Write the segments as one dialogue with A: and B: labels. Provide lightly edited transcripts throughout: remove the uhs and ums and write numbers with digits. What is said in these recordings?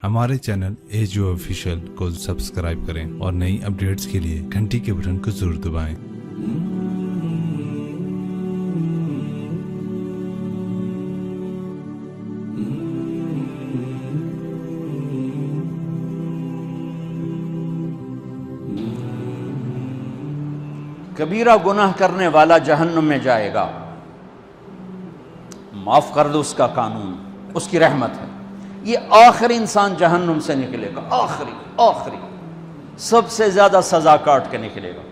A: हमारे channel edu official को subscribe करें और नई अपडेट्स के लिए घंटी के बटन को जरूर दबाएं।
B: कबीरा गुनाह करने वाला जहन्नुम में जाएगा, माफ कर दो उसका कानून, उसकी रहमत है। ये आखिरी इंसान जहन्नुम से निकलेगा, आखिरी सबसे ज्यादा सजा काट के निकलेगा।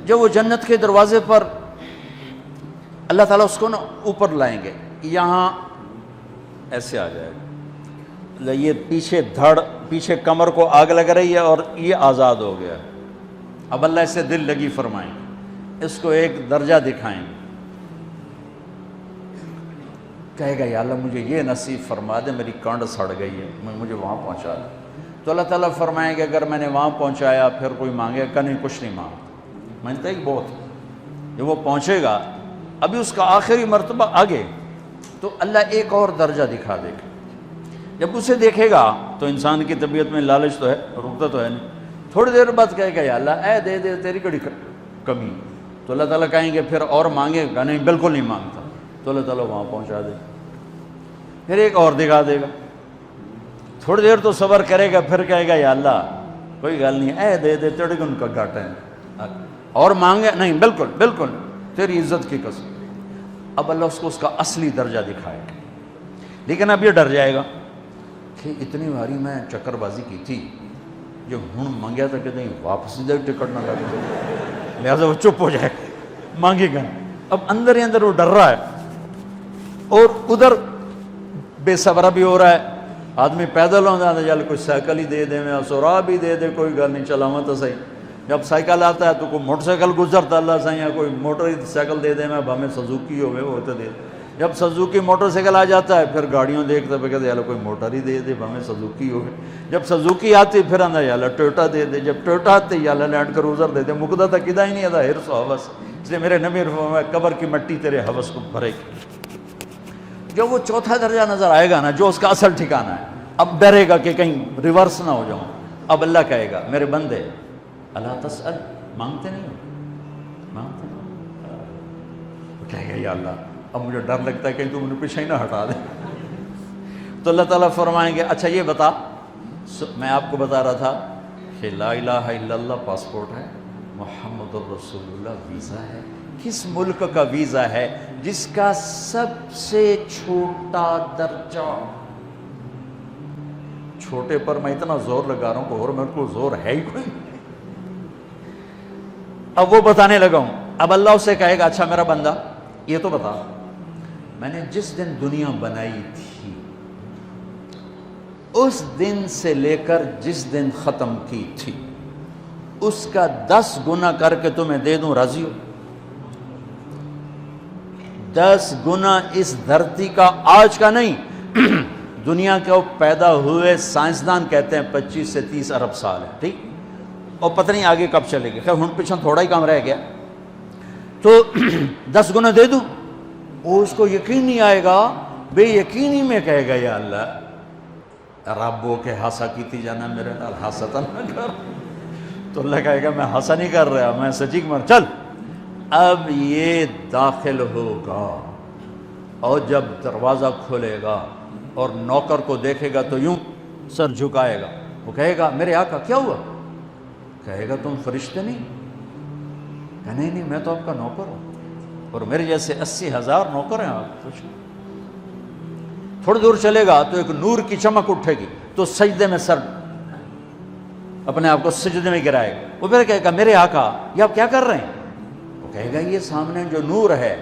B: जब वो जन्नत के दरवाजे पर अल्लाह ताला उसको ना ऊपर लाएंगे, यहाँ ऐसे आ जाएगा, ये पीछे कमर को आग लग रही है और ये आज़ाद हो गया। अब अल्लाह इससे दिल लगी फरमाएंगे, इसको एक दर्जा दिखाएंगे, कहेगा या अल्लाह मुझे ये नसीब फरमा दे, मेरी कांड सड़ गई है, मुझे वहाँ पहुँचा दे। तो अल्लाह ताला फरमाएंगे अगर मैंने वहाँ पहुँचाया फिर कोई मांगेगा, का नहीं कुछ नहीं मांगता, मानता ही बहुत। जब वो पहुँचेगा अभी उसका आखिरी मर्तबा आगे, तो अल्लाह एक और दर्जा दिखा देगा। जब उसे देखेगा तो इंसान की तबीयत में लालच तो है, रुकता तो है नहीं, थोड़ी देर बाद कहेगा या अल्लाह ऐ दे तेरी कड़ी कमी। तो अल्लाह ताला कहेंगे फिर और मांगेगा, नहीं बिल्कुल नहीं मांगता। तो अल्लाह ताला वहाँ पहुँचा दे, फिर एक और दिखा देगा, थोड़ी देर तो सब्र करेगा, फिर कहेगा या अल्लाह कोई गल नहीं, ऐ दे तेरे को उनका घाटा है, और मांगे नहीं बिल्कुल तेरी इज्जत की कसम। अब अल्लाह उसको उसका असली दर्जा दिखाएगा। लेकिन अब ये डर जाएगा कि इतनी बारी मैं चक्करबाजी की थी, जो हूँ मांगया था कि नहीं वापसी दे टिकट ना लगे, लिहाजा वो चुप हो जाएगा, मांगेगा। अब अंदर ही अंदर वो डर रहा है और उधर बेसब्रा भी हो रहा है। आदमी पैदल हो जाता है, चल कोई साइकिल ही दे दे, मैं सुराह भी दे दे, कोई गल नहीं, चलावा तो सही। जब साइकिल आता है तो कोई मोटरसाइकिल गुजरता अल्लाह सही, या कोई मोटर साइकिल दे दे, मैं भाਵੇਂ सजुकी हो वो तो दे। जब सजुकी मोटरसाइकिल आ जाता है फिर गाड़ियों देखते पे कहते यार कोई मोटर ही दे दे, भाਵੇਂ सजुकी हो। जब सजुकी आती फिर आंदा यार टोयोटा दे दे, जब टोयोटा आती यार लैंड क्रूजर दे दे, मुकदा तो किदा ही नहीं आता हिरस हवस। इसलिए मेरे नबी फरमाया कब्र की मिट्टी तेरे हवस को भरेगी। जो वो चौथा दर्जा नजर आएगा ना, जो उसका असल ठिकाना है, अब डरेगा कि कहीं रिवर्स ना हो जाऊं। अब अल्लाह कहेगा मेरे बंदे अल्लाह तसअल, मांगते नहीं हो, मांगते नहीं। कहेगा या अल्लाह अब मुझे डर लगता है कहीं तुम मुझे पीछे ही ना हटा दे। तो अल्लाह ताला फरमाएंगे अच्छा ये बता, मैं आपको बता रहा था कि ला इलाहा इल्लल्लाह पासपोर्ट है, मुहम्मदुर रसूलुल्लाह वीज़ा है। किस मुल्क का वीज़ा है जिसका सबसे छोटा दर्जा, छोटे पर मैं इतना जोर लगा रहा हूं और मेरे को जोर है ही कोई। अब वो बताने लगा हूं। अब अल्लाह उसे कहेगा अच्छा मेरा बंदा ये तो बता, मैंने जिस दिन दुनिया बनाई थी उस दिन से लेकर जिस दिन खत्म की थी उसका 10 गुना करके तुम्हें दे दूं, राजी हो? 10 गुना इस धरती का, आज का नहीं दुनिया के पैदा हुए साइंसदान कहते हैं 25 से 30 अरब साल है, ठीक, और पता नहीं आगे कब चलेगी। खैर हुन पिछन थोड़ा ही काम रह गया, तो 10 गुना दे दूं। वो उसको यकीन नहीं आएगा, बेयकीनी में कहेगा या अल्लाह रब्बो के हासा की थी जाना मेरे नाल हासता ना कर। तो अल्लाह कहेगा मैं हासा नहीं कर रहा, मैं सच्ची मर। चल अब ये दाखिल होगा और जब दरवाज़ा खोलेगा और नौकर को देखेगा तो यूं सर झुकाएगा। वो कहेगा मेरे आका क्या हुआ? कहेगा तुम फरिश्ते नहीं? नहीं मैं तो आपका नौकर हूं और मेरे जैसे 80,000 नौकर हैं आप। कुछ थोड़ी दूर चलेगा तो एक नूर की चमक उठेगी, तो सजदे में सर अपने आप को सजदे में गिराएगा। वो फिर कहेगा मेरे आका ये आप क्या कर रहे हैं? वो कहेगा ये सामने जो नूर है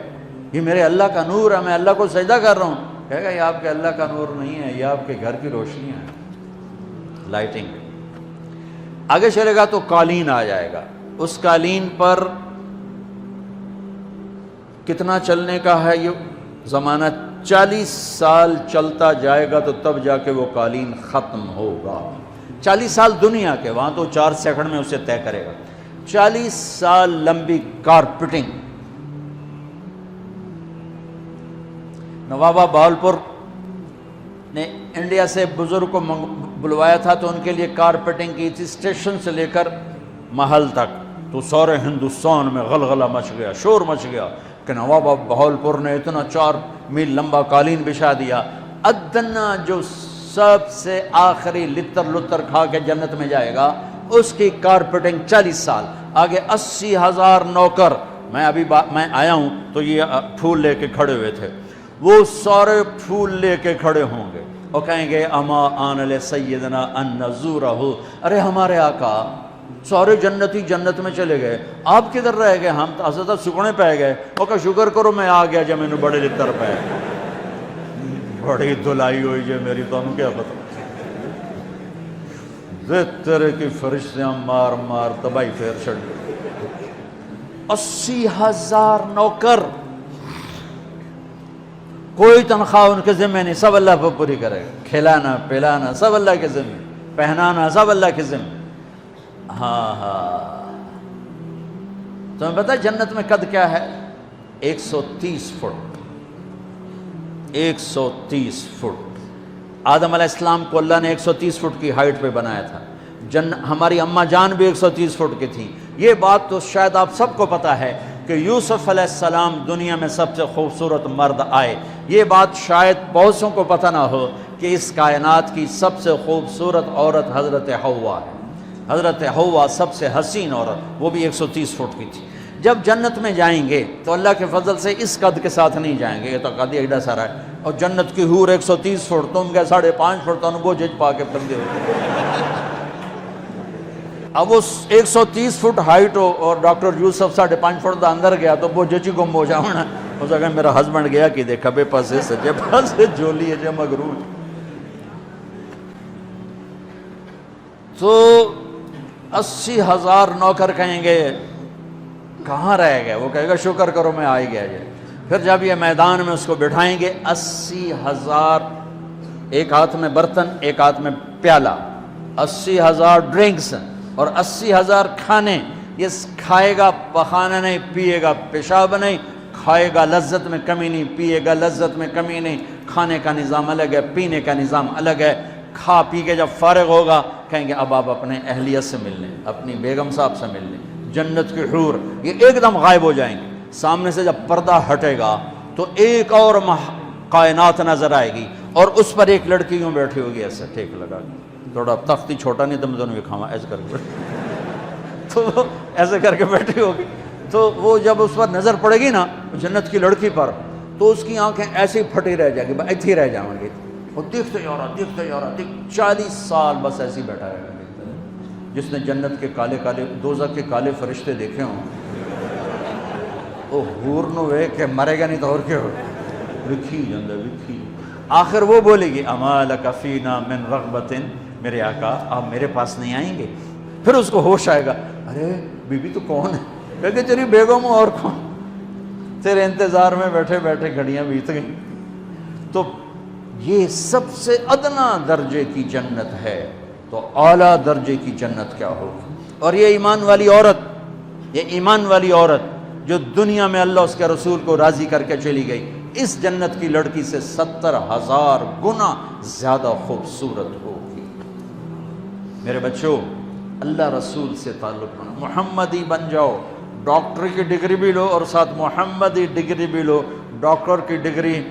B: ये मेरे अल्लाह का नूर है, मैं अल्लाह को सजदा कर रहा हूँ। कहेगा ये आपके अल्लाह का नूर नहीं है, ये आपके घर की रोशनियाँ हैं, लाइटिंग। आगे चलेगा तो कालीन आ जाएगा, उस कालीन पर कितना चलने का है ये ज़माना, 40 साल चलता जाएगा तो तब जाके वो कालीन ख़त्म होगा। 40 साल दुनिया के, वहाँ तो 4 सेकंड में उसे तय करेगा। 40 साल लंबी कारपेटिंग। नवाबा बावलपुर نے انڈیا سے بزرگ کو بلوایا تھا تو ان کے لیے کارپیٹنگ کی تھی اسٹیشن سے لے کر محل تک، تو سارے ہندوستان میں غلغلہ مچ گیا، شور مچ گیا کہ نواب بہاولپور نے اتنا 4 میل لمبا قالین بچھا دیا۔ ادنا جو سب سے آخری لتر کھا کے جنت میں جائے گا اس کی کارپیٹنگ 40 سال، آگے 80,000 نوکر، میں آیا ہوں تو یہ پھول لے کے کھڑے ہوئے تھے، وہ سارے پھول لے کے کھڑے ہوں گے اور کہیں گے اما آن لسیدنا ان نزورہ، ارے ہمارے آقا سارے جنتی جنت میں چلے گئے، آپ کدھر رہ گئے؟ ہم تو حضرت سکنے پہ گئے، وہ کہ شکر کرو میں آ گیا جب میں نے بڑے لتر پہ، بڑی دلائی ہوئی جو میری، تو ہم کیا پتہ تیرے کی فرشتیاں مار مار تباہی پھیر چھڑ گئی۔ 80,000 نوکر، کوئی تنخواہ ان کے ذمہ نہیں، سب اللہ پر پوری کرے گا، کھلانا پلانا سب اللہ کے ذمہ، پہنانا سب اللہ کے ذمہ۔ ہاں تمہیں پتہ ہے جنت میں قد کیا ہے؟ 130 فٹ، 130 فٹ۔ آدم علیہ السلام کو اللہ نے 130 فٹ کی ہائٹ پہ بنایا تھا، ہماری اماں جان بھی 130 فٹ کی تھی۔ یہ بات تو شاید آپ سب کو پتہ ہے کہ یوسف علیہ السلام دنیا میں سب سے خوبصورت مرد آئے، یہ بات شاید بہت سوں کو پتہ نہ ہو کہ اس کائنات کی سب سے خوبصورت عورت حضرت حوا ہے۔ حضرت حوا سب سے حسین عورت، وہ بھی 130 فٹ کی تھی۔ جب جنت میں جائیں گے تو اللہ کے فضل سے اس قد کے ساتھ نہیں جائیں گے، یہ تو قد ایڈا سارا ہے، اور جنت کی حور 130 فٹ، تم گئے 5.5 فٹ، تو وہ جج پا کے پندے ہوتے۔ اب وہ 130 فٹ ہائٹ ہو اور ڈاکٹر یوسف 5.5 فٹ دا اندر گیا تو وہ جچی گم ہو جاؤنا، اس اگر میرا ہسبینڈ گیا کہ دیکھا بے پاسے سجے پاسے جولی ہے جو مغرور۔ تو 80,000 نوکر کہیں گے کہاں رہ گئے؟ وہ کہے گا شکر کرو میں آ ہی گیا جائے۔ پھر جب یہ میدان میں اس کو بٹھائیں گے، 80,000، ایک ہاتھ میں برتن ایک ہاتھ میں پیالہ، 80,000 ڈرنکس اور 80,000 کھانے، یہ کھائے گا پخانا نہیں، پیے گا پیشاب نہیں، کھائے گا لذت میں کمی نہیں، پیے گا لذت میں کمی نہیں، کھانے کا نظام الگ ہے، پینے کا نظام الگ ہے۔ کھا پی کے جب فارغ ہوگا کہیں گے اب آپ اپنے اہلیت سے مل لیں، اپنی بیگم صاحب سے مل لیں۔ جنت کی حور یہ ایک دم غائب ہو جائیں گے، سامنے سے جب پردہ ہٹے گا تو ایک اور کائنات نظر آئے گی، اور اس پر ایک لڑکی یوں بیٹھی ہوگی ایسے ٹھیک لگا کے، تھوڑا تختی چھوٹا نہیں تو میں دونوں کھاوا ایسے کر کے تو وہ ایسے کر کے بیٹھی ہوگی، تو وہ جب اس پر نظر پڑے گی نا جنت کی لڑکی پر، تو اس کی آنکھیں ایسی پھٹی رہ جائیں گی، ایتھی ہی رہ جائیں گی، وہ دیکھتے جا رہا 40 سال بس ایسے ہی بیٹھا رہے گا۔ جس نے جنت کے کالے کالے دوزخ کے کالے فرشتے دیکھے ہوں وہ حور نو وے کہ مرے گا نہیں تو اور کیا ہو، وکھی جندہ وکھی۔ آخر وہ بولے گی اما لک فینا من رغبت، میرے آقا آپ میرے پاس نہیں آئیں گے؟ پھر اس کو ہوش آئے گا، ارے بی بی تو کون ہے؟ کہے گی تیری بیگم اور کون، تیرے انتظار میں بیٹھے بیٹھے گھڑیاں بیت گئیں۔ تو یہ سب سے ادنا درجے کی جنت ہے، تو اعلیٰ درجے کی جنت کیا ہوگی؟ اور یہ ایمان والی عورت، یہ ایمان والی عورت جو دنیا میں اللہ اس کے رسول کو راضی کر کے چلی گئی، اس جنت کی لڑکی سے 70,000 گنا زیادہ خوبصورت ہوگی۔ میرے بچوں، اللہ رسول سے تعلق بنا، محمدی بن جاؤ، ڈاکٹر کی ڈگری بھی لو اور ساتھ محمدی ڈگری بھی لو۔ ڈاکٹر کی ڈگری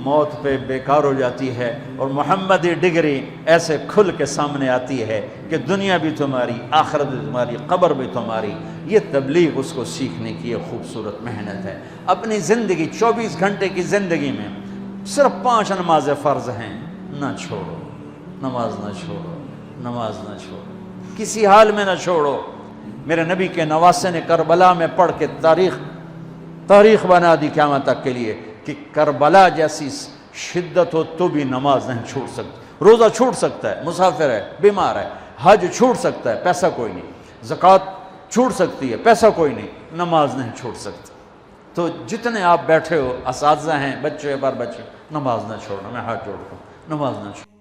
B: موت پہ بیکار ہو جاتی ہے، اور محمدی ڈگری ایسے کھل کے سامنے آتی ہے کہ دنیا بھی تمہاری، آخرت بھی تمہاری، قبر بھی تمہاری۔ یہ تبلیغ اس کو سیکھنے کی ایک خوبصورت محنت ہے۔ اپنی زندگی 24 گھنٹے کی زندگی میں صرف 5 نمازیں فرض ہیں، نہ چھوڑو، نماز نہ چھوڑو، نماز نہ چھوڑو، کسی حال میں نہ چھوڑو۔ میرے نبی کے نواسے نے کربلا میں پڑھ کے تاریخ بنا دی قیامت تک کے لیے کہ کربلا جیسی شدت ہو تو بھی نماز نہیں چھوٹ سکتی۔ روزہ چھوٹ سکتا ہے، مسافر ہے، بیمار ہے، حج چھوٹ سکتا ہے، پیسہ کوئی نہیں، زکوٰۃ چھوٹ سکتی ہے، پیسہ کوئی نہیں، نماز نہیں چھوٹ سکتی۔ تو جتنے آپ بیٹھے ہو، اساتذہ ہیں، بچے بار بچے، نماز نہ چھوڑنا، میں ہاتھ جوڑتا ہوں، نماز نہ چھوڑنا۔